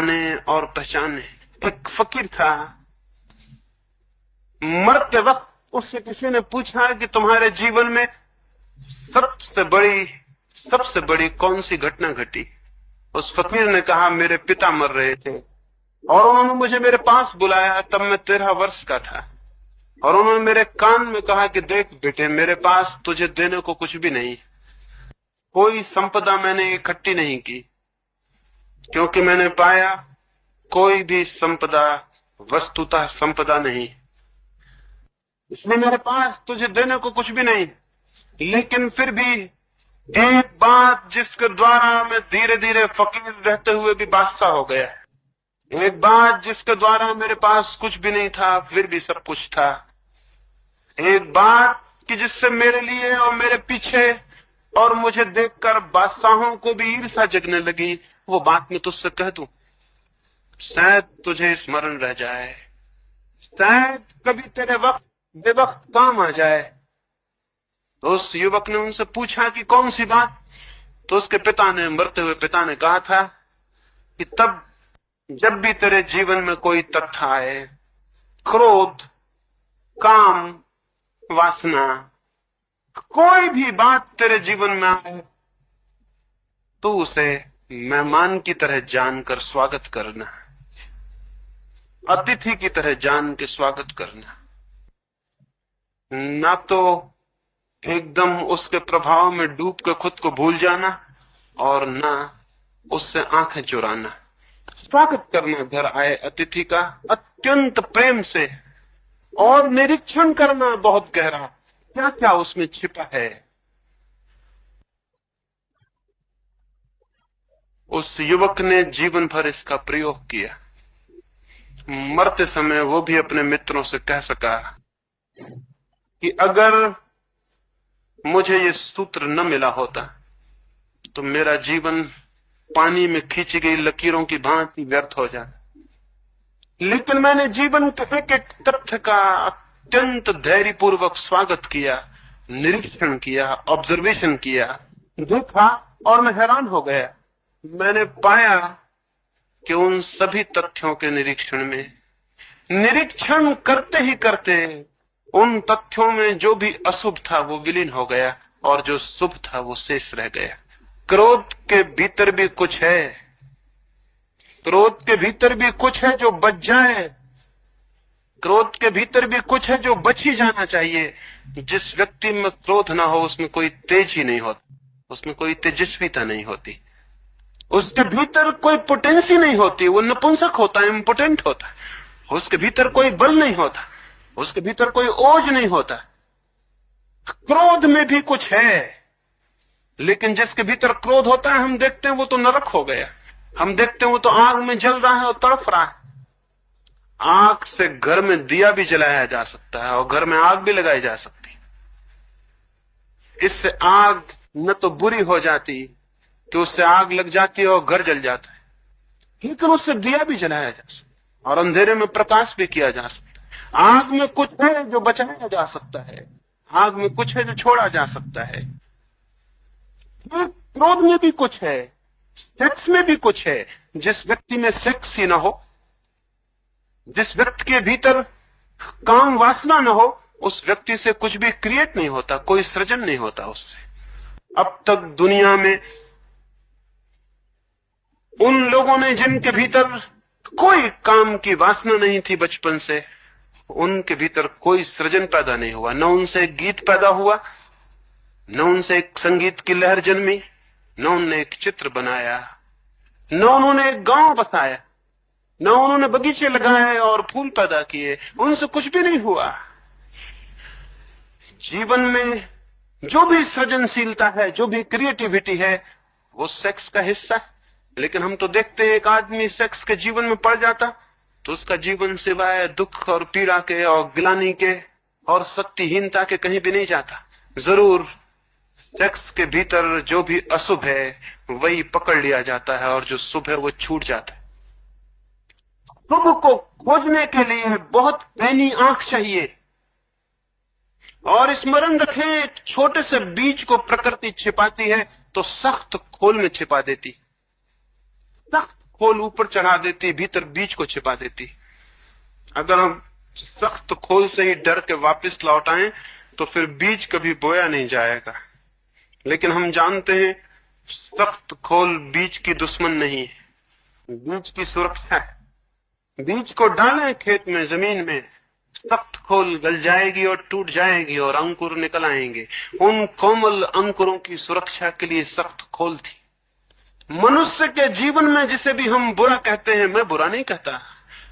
जाने और पहचाने। एक फकीर था, मरते वक्त उससे किसी ने पूछा कि तुम्हारे जीवन में सबसे बड़ी कौन सी घटना घटी? उस फकीर ने कहा, मेरे पिता मर रहे थे और उन्होंने मुझे मेरे पास बुलाया, तब मैं 13 वर्ष का था, और उन्होंने मेरे कान में कहा कि देख बेटे, मेरे पास तुझे देने को कुछ भी नहीं, कोई संपदा मैंने इकट्ठी नहीं की, क्योंकि मैंने पाया कोई भी संपदा वस्तुतः संपदा नहीं, इसलिए मेरे पास तुझे देने को कुछ भी नहीं। लेकिन फिर भी एक बात जिसके द्वारा मैं धीरे धीरे फकीर रहते हुए भी बादशाह हो गया, एक बात जिसके द्वारा मेरे पास कुछ भी नहीं था फिर भी सब कुछ था, एक बात कि जिससे मेरे लिए और मेरे पीछे और मुझे देखकर बादशाहों को भी ईर्ष्या जगने लगी, वो बात मैं तुझसे कह दूं, शायद तुझे स्मरण रह जाए, शायद कभी तेरे वक्त बेवक्त काम आ जाए। तो उस युवक ने उनसे पूछा कि कौन सी बात? तो उसके पिता ने, मरते हुए पिता ने कहा था कि तब जब भी तेरे जीवन में कोई तथ्य आए, क्रोध, काम, वासना, कोई भी बात तेरे जीवन में आए, तो उसे मेहमान की तरह जानकर स्वागत करना, अतिथि की तरह जान के स्वागत करना, ना तो एकदम उसके प्रभाव में डूब के खुद को भूल जाना और ना उससे आंखें चुराना। स्वागत करना घर आए अतिथि का अत्यंत प्रेम से, और निरीक्षण करना बहुत गहरा, क्या क्या उसमें छिपा है। उस युवक ने जीवन भर इसका प्रयोग किया। मरते समय वो भी अपने मित्रों से कह सका कि अगर मुझे ये सूत्र न मिला होता तो मेरा जीवन पानी में खींची गई लकीरों की भांति व्यर्थ हो जाता, लेकिन मैंने जीवन के एक एक तथ्य का अत्यंत धैर्यपूर्वक स्वागत किया, निरीक्षण किया, ऑब्जर्वेशन किया, देखा, और मैं हैरान हो गया। मैंने पाया कि उन सभी तथ्यों के निरीक्षण करते ही करते उन तथ्यों में जो भी अशुभ था वो विलीन हो गया और जो शुभ था वो शेष रह गया। क्रोध के भीतर भी कुछ है, क्रोध के भीतर भी कुछ है जो बच जाए, क्रोध के भीतर भी कुछ है जो बच ही जाना चाहिए। जिस व्यक्ति में क्रोध ना हो उसमें कोई तेज ही नहीं होता, उसमें कोई तेजस्वीता नहीं होती, उसके भीतर कोई पोटेंसी नहीं होती, वो नपुंसक होता है, इम्पोटेंट होता है, उसके भीतर कोई बल नहीं होता, उसके भीतर कोई ओज नहीं होता। क्रोध में भी कुछ है, लेकिन जिसके भीतर क्रोध होता है हम देखते हैं वो तो नरक हो गया, हम देखते हैं वो तो आग में जल रहा है और तड़फ रहा है। आग से घर में दिया भी जलाया जा सकता है और घर में आग भी लगाई जा सकती है। इससे आग न तो बुरी हो जाती कि उससे आग लग जाती है और घर जल जाता है, लेकिन उससे दिया भी जलाया जा सकता है और अंधेरे में प्रकाश भी किया जा सकता है। आग में कुछ है जो बचाया जा सकता है, आग में कुछ है जो छोड़ा जा सकता है। क्रोध में भी कुछ है, सेक्स में भी कुछ है। जिस व्यक्ति में सेक्स ही ना हो, जिस व्यक्ति के भीतर काम वासना न हो, उस व्यक्ति से कुछ भी क्रिएट नहीं होता, कोई सृजन नहीं होता उससे। अब तक दुनिया में उन लोगों ने जिनके भीतर कोई काम की वासना नहीं थी बचपन से, उनके भीतर कोई सृजन पैदा नहीं हुआ, न उनसे एक गीत पैदा हुआ, न उनसे एक संगीत की लहर जन्मी, न उन्होंने एक चित्र बनाया, न उन्होंने एक गांव बसाया, न उन्होंने बगीचे लगाए और फूल पैदा किए, उनसे कुछ भी नहीं हुआ। जीवन में जो भी सृजनशीलता है, जो भी क्रिएटिविटी है, वो सेक्स का हिस्सा है। लेकिन हम तो देखते हैं एक आदमी सेक्स के जीवन में पड़ जाता तो उसका जीवन सिवाय दुख और पीड़ा के और ग्लानि के और शक्तिहीनता के कहीं भी नहीं जाता। जरूर सेक्स के भीतर जो भी अशुभ है वही पकड़ लिया जाता है और जो शुभ है वो छूट जाता है। शुभ को खोजने के लिए बहुत पैनी आंख चाहिए, और स्मरण रखें, एक छोटे से बीज को प्रकृति छिपाती है तो सख्त खोल में छिपा देती, सख्त खोल ऊपर चढ़ा देती, भीतर बीज को छिपा देती। अगर हम सख्त खोल से ही डर के वापस लौट आए तो फिर बीज कभी बोया नहीं जाएगा। लेकिन हम जानते हैं सख्त खोल बीज की दुश्मन नहीं है, बीज की सुरक्षा है। बीज को डालें खेत में, जमीन में, सख्त खोल गल जाएगी और टूट जाएगी और अंकुर निकल आएंगे। उन कोमल अंकुरों की सुरक्षा के लिए सख्त खोल थी। मनुष्य के जीवन में जिसे भी हम बुरा कहते हैं, मैं बुरा नहीं कहता,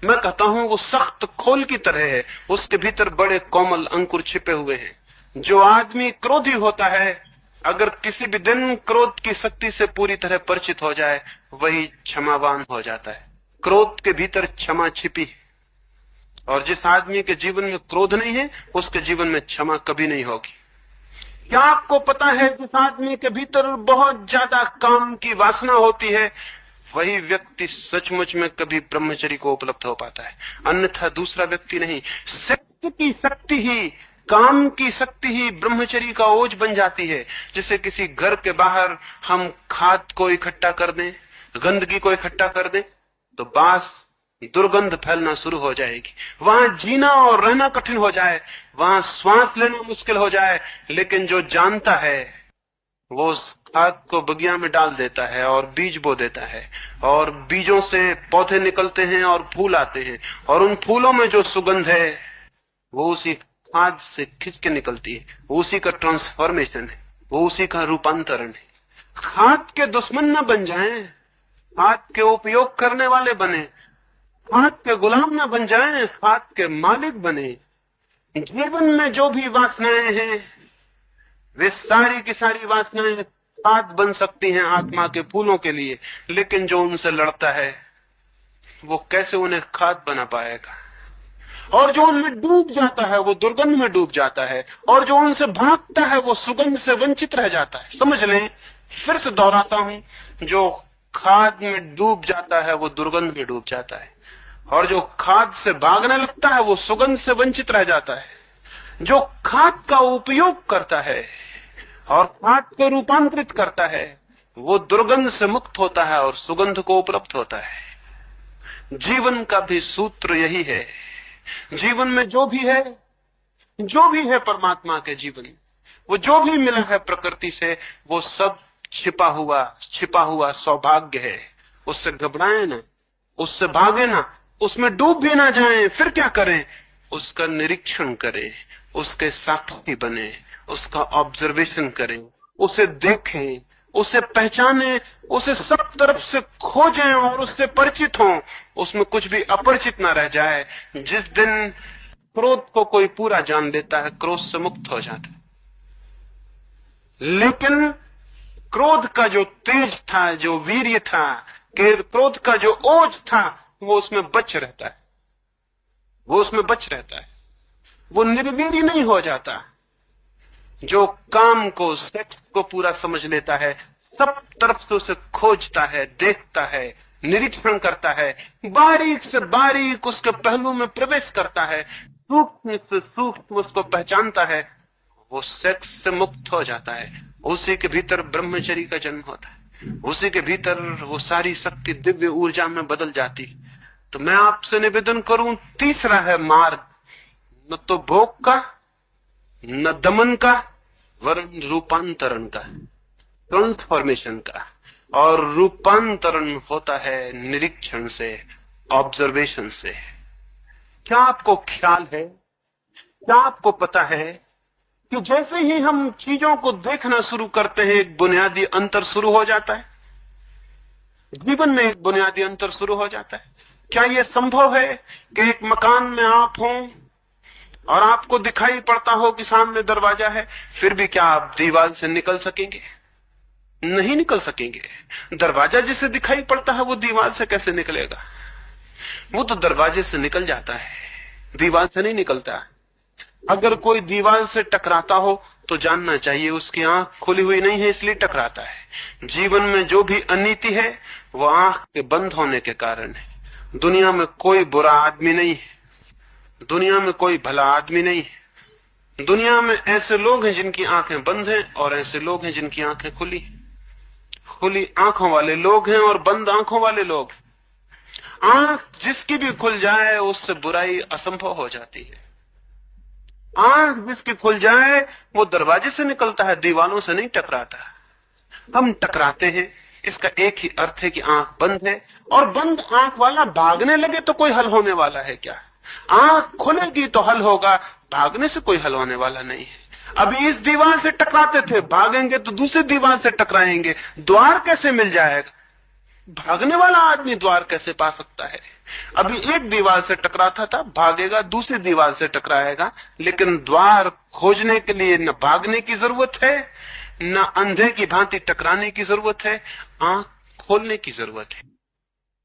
मैं कहता हूं वो सख्त खोल की तरह है, उसके भीतर बड़े कोमल अंकुर छिपे हुए हैं। जो आदमी क्रोधी होता है, अगर किसी भी दिन क्रोध की शक्ति से पूरी तरह परिचित हो जाए, वही क्षमावान हो जाता है। क्रोध के भीतर क्षमा छिपी है, और जिस आदमी के जीवन में क्रोध नहीं है, उसके जीवन में क्षमा कभी नहीं होगी। क्या आपको पता है जिस आदमी के भीतर बहुत ज्यादा काम की वासना होती है, वही व्यक्ति सचमुच में कभी ब्रह्मचर्य को उपलब्ध हो पाता है, अन्यथा दूसरा व्यक्ति नहीं। शक्ति की शक्ति ही, काम की शक्ति ही ब्रह्मचर्य का ओज बन जाती है। जैसे किसी घर के बाहर हम खाद को इकट्ठा कर दें, गंदगी को इकट्ठा कर दें, तो बास दुर्गंध फैलना शुरू हो जाएगी। वहां जीना और रहना कठिन हो जाए, वहां श्वास लेना मुश्किल हो जाए। लेकिन जो जानता है वो उस खाद को बगिया में डाल देता है और बीज बो देता है, और बीजों से पौधे निकलते हैं और फूल आते हैं, और उन फूलों में जो सुगंध है वो उसी खाद से खिंच के निकलती है। वो उसी का ट्रांसफॉर्मेशन है, वो उसी का रूपांतरण है। खाद के दुश्मन न बन जाएं, खाद के उपयोग करने वाले बने, खाद के गुलाम न बन जाएं, खाद के मालिक बने। जीवन में जो भी वासनाएं हैं, वे सारी की सारी वासनाएं खाद बन सकती हैं आत्मा के फूलों के लिए, लेकिन जो उनसे लड़ता है वो कैसे उन्हें खाद बना पाएगा। और जो उनमें डूब जाता है वो दुर्गंध में डूब जाता है, और जो उनसे भागता है वो सुगंध से वंचित रह जाता है। समझ लें, फिर से दोहराता हूं, जो खाद में डूब जाता है वो दुर्गंध में डूब जाता है, और जो खाद से भागने लगता है वो सुगंध से वंचित रह जाता है। जो खाद का उपयोग करता है और खाद को रूपांतरित करता है, वो दुर्गंध से मुक्त होता है और सुगंध को उपलब्ध होता है। जीवन का भी सूत्र यही है। जीवन में जो भी है परमात्मा के जीवन, वो जो भी मिला है प्रकृति से, वो सब छिपा हुआ सौभाग्य है। उससे घबराएं ना, उससे भागे ना, उसमें डूब भी ना जाएं। फिर क्या करें? उसका निरीक्षण करें, उसके साक्षी बने, उसका ऑब्जर्वेशन करें, उसे देखें, उसे पहचानें, उसे सब तरफ से खोजें और उससे परिचित हों। उसमें कुछ भी अपरिचित ना रह जाए। जिस दिन क्रोध को कोई पूरा जान लेता है, क्रोध से मुक्त हो जाता है। लेकिन क्रोध का जो तेज था, जो वीर्य था, क्रोध का जो ओज था, वो उसमें बच रहता है, वो निर्वीर्य नहीं हो जाता। जो काम को, सेक्स को पूरा समझ लेता है, सब तरफ से उसे खोजता है, देखता है, निरीक्षण करता है, बारीक से बारीक उसके पहलू में प्रवेश करता है, सूक्ष्म से सूक्ष्म उसको पहचानता है, वो सेक्स से मुक्त हो जाता है। उसी के भीतर ब्रह्मचर्य का जन्म होता है, उसी के भीतर वो सारी शक्ति दिव्य ऊर्जा में बदल जाती। तो मैं आपसे निवेदन करूं, तीसरा है मार्ग, न तो भोग का, न दमन का, वरन रूपांतरण का, ट्रांसफॉर्मेशन का। और रूपांतरण होता है निरीक्षण से, ऑब्जर्वेशन से। क्या आपको ख्याल है, क्या आपको पता है कि जैसे ही हम चीजों को देखना शुरू करते हैं, एक बुनियादी अंतर शुरू हो जाता है। जीवन में एक बुनियादी अंतर शुरू हो जाता है। क्या यह संभव है कि एक मकान में आप हों और आपको दिखाई पड़ता हो कि सामने दरवाजा है, फिर भी क्या आप दीवार से निकल सकेंगे? नहीं निकल सकेंगे। दरवाजा जिसे दिखाई पड़ता है वो दीवार से कैसे निकलेगा? वो तो दरवाजे से निकल जाता है, दीवार से नहीं निकलता। अगर कोई दीवार से टकराता हो तो जानना चाहिए उसकी आंख खुली हुई नहीं है, इसलिए टकराता है। जीवन में जो भी अनीति है वो आंख के बंद होने के कारण है। दुनिया में कोई बुरा आदमी नहीं है, दुनिया में कोई भला आदमी नहीं है। दुनिया में ऐसे लोग हैं जिनकी आंखें बंद हैं और ऐसे लोग हैं जिनकी आंखें खुली। खुली आंखों वाले लोग हैं और बंद आंखों वाले लोग। आंख जिसकी भी खुल जाए उससे बुराई असंभव हो जाती है। आंख जिसकी खुल जाए वो दरवाजे से निकलता है, दीवालों से नहीं टकराता। हम टकराते हैं, इसका एक ही अर्थ है कि आंख बंद है, और बंद आंख वाला भागने लगे तो कोई हल होने वाला है क्या? आंख खुलेगी तो हल होगा, भागने से कोई हल होने वाला नहीं है। अभी इस दीवार से टकराते थे, भागेंगे तो दूसरी दीवार से टकराएंगे, द्वार कैसे मिल जाएगा? भागने वाला आदमी द्वार कैसे पा सकता है? अभी एक दीवार से टकराता था, भागेगा दूसरी दीवार से टकराएगा, लेकिन द्वार खोजने के लिए न भागने की जरूरत है, न अंधे की भांति टकराने की जरूरत है, आंख खोलने की जरूरत है।